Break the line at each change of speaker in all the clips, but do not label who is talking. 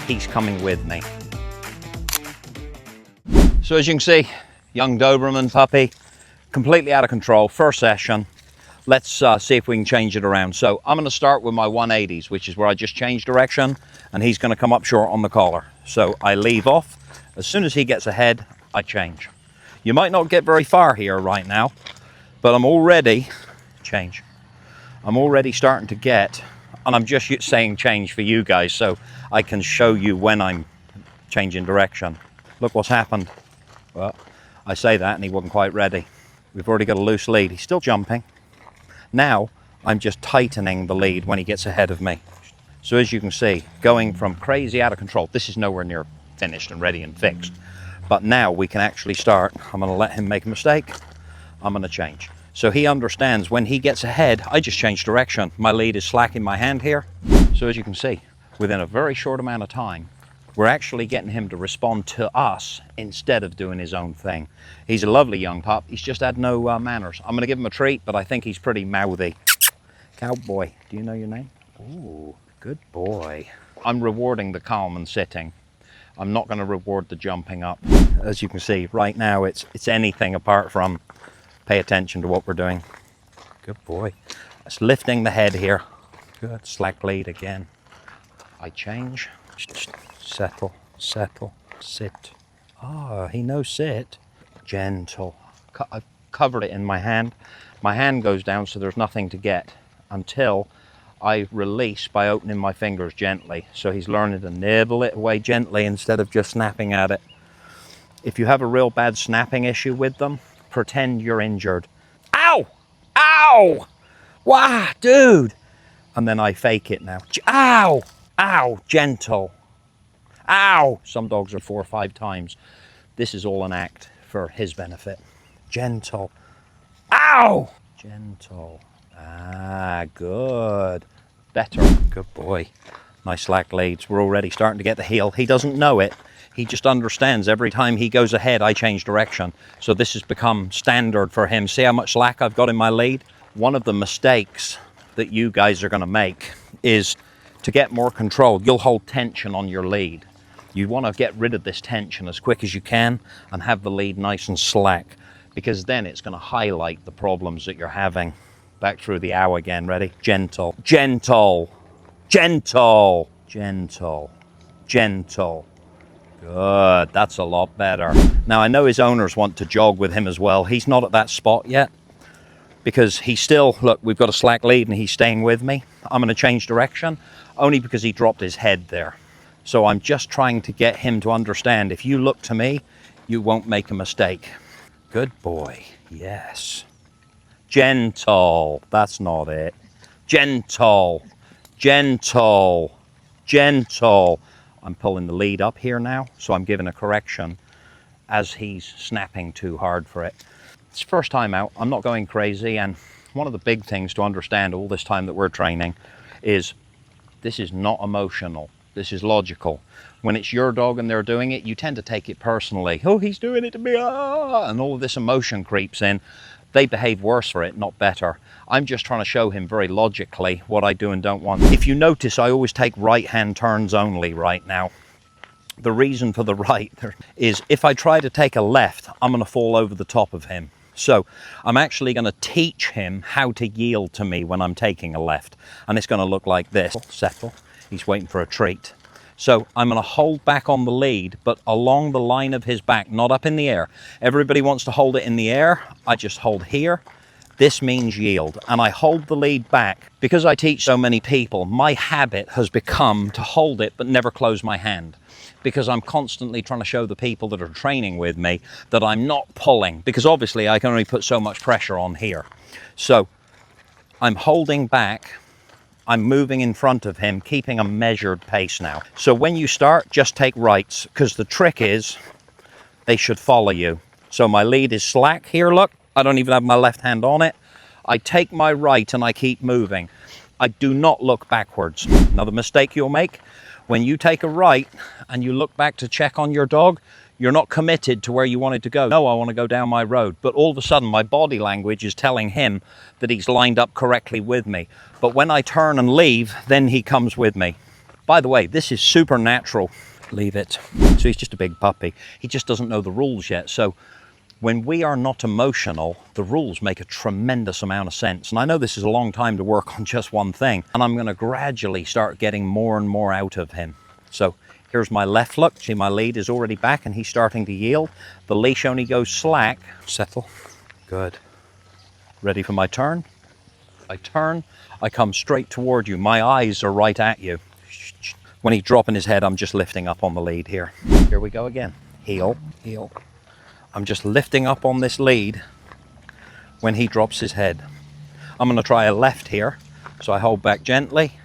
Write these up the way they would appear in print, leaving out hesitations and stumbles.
he's coming with me. So as you can see, young Doberman puppy, completely out of control, first session. Let's see if we can change it around. So I'm gonna start with my 180s, which is where I just changed direction, and he's gonna come up short on the collar. So I leave off. As soon as he gets ahead, I change. You might not get very far here right now, but I'm already starting to get, and I'm just saying change for you guys so I can show you when I'm changing direction. Look what's happened. Well, I say that and he wasn't quite ready. We've already got a loose lead. He's still jumping. Now I'm just tightening the lead when he gets ahead of me. So as you can see, going from crazy out of control, this is nowhere near finished and ready and fixed. But now we can actually start. I'm gonna let him make a mistake. I'm gonna change. So he understands when he gets ahead, I just change direction. My lead is slack in my hand here. So as you can see, within a very short amount of time, we're actually getting him to respond to us instead of doing his own thing. He's a lovely young pup. He's just had no manners. I'm gonna give him a treat, but I think he's pretty mouthy. Cowboy, do you know your name? Ooh, good boy. I'm rewarding the calm and sitting. I'm not gonna reward the jumping up. As you can see, right now it's anything apart from pay attention to what we're doing. Good boy. It's lifting the head here. Good, slack lead again. I change. Settle, settle, sit. Ah, he knows sit. Gentle. I've covered it in my hand. My hand goes down so there's nothing to get until I release by opening my fingers gently. So he's learning to nibble it away gently instead of just snapping at it. If you have a real bad snapping issue with them, pretend you're injured. Ow! Ow! Wow, dude! And then I fake it now. Ow! Ow! Gentle. Ow! Some dogs are 4 or 5 times. This is all an act for his benefit. Gentle. Ow! Gentle. Ah, good. Better. Good boy. Nice slack leads. We're already starting to get the heel. He doesn't know it. He just understands every time he goes ahead, I change direction. So this has become standard for him. See how much slack I've got in my lead? One of the mistakes that you guys are going to make is to get more control. You'll hold tension on your lead. You want to get rid of this tension as quick as you can and have the lead nice and slack, because then it's going to highlight the problems that you're having. Back through the ow again. Ready? Gentle. Gentle. Gentle. Gentle. Gentle. Good. That's a lot better. Now I know his owners want to jog with him as well. He's not at that spot yet because he's still, look, we've got a slack lead and he's staying with me. I'm going to change direction only because he dropped his head there. So I'm just trying to get him to understand, if you look to me, you won't make a mistake. Good boy. Yes. Gentle. That's not it. Gentle. Gentle. Gentle. I'm pulling the lead up here now, so I'm giving a correction as he's snapping too hard for it. It's first time out. I'm not going crazy, and one of the big things to understand all this time that we're training is this is not emotional. This is logical. When it's your dog and they're doing it, you tend to take it personally. Oh, he's doing it to me, and all of this emotion creeps in. They behave worse for it, not better. I'm just trying to show him very logically what I do and don't want. If you notice, I always take right-hand turns only right now. The reason for the right is if I try to take a left, I'm going to fall over the top of him. So I'm actually going to teach him how to yield to me when I'm taking a left. And it's going to look like this. Settle. He's waiting for a treat. So I'm going to hold back on the lead, but along the line of his back, not up in the air. Everybody wants to hold it in the air. I just hold here. This means yield. And I hold the lead back. Because I teach so many people, my habit has become to hold it but never close my hand. Because I'm constantly trying to show the people that are training with me that I'm not pulling. Because obviously I can only put so much pressure on here. So I'm holding back. I'm moving in front of him, keeping a measured pace now. So when you start, just take rights, because the trick is they should follow you. So my lead is slack here, look. I don't even have my left hand on it. I take my right and I keep moving. I do not look backwards. Another mistake you'll make, when you take a right and you look back to check on your dog, you're not committed to where you wanted to go. No, I want to go down my road. But all of a sudden, my body language is telling him that he's lined up correctly with me. But when I turn and leave, then he comes with me. By the way, this is supernatural. Leave it. So he's just a big puppy. He just doesn't know the rules yet. So when we are not emotional, the rules make a tremendous amount of sense. And I know this is a long time to work on just one thing, and I'm going to gradually start getting more and more out of him. So here's my left look. See, my lead is already back and he's starting to yield. The leash only goes slack. Settle. Good. Ready for my turn? I turn, I come straight toward you. My eyes are right at you. When he's dropping his head, I'm just lifting up on the lead here. Here we go again. Heel, heel. I'm just lifting up on this lead when he drops his head. I'm going to try a left here. So I hold back gently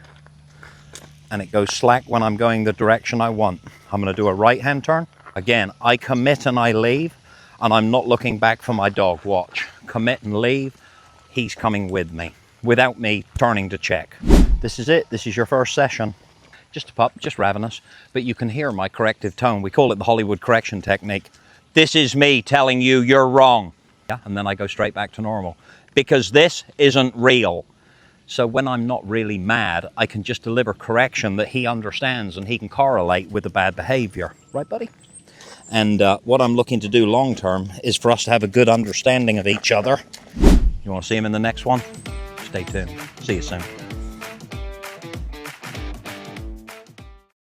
and it goes slack when I'm going the direction I want. I'm going to do a right hand turn. Again, I commit and I leave, and I'm not looking back for my dog. Watch. Commit and leave. He's coming with me without me turning to check. This is it. This is your first session. Just a pup, just ravenous, but you can hear my corrective tone. We call it the Hollywood correction technique. This is me telling you you're wrong. Yeah, and then I go straight back to normal because this isn't real. So when I'm not really mad, I can just deliver correction that he understands and he can correlate with the bad behavior. Right, buddy? And what I'm looking to do long term is for us to have a good understanding of each other. You want to see him in the next one? Stay tuned. See you soon.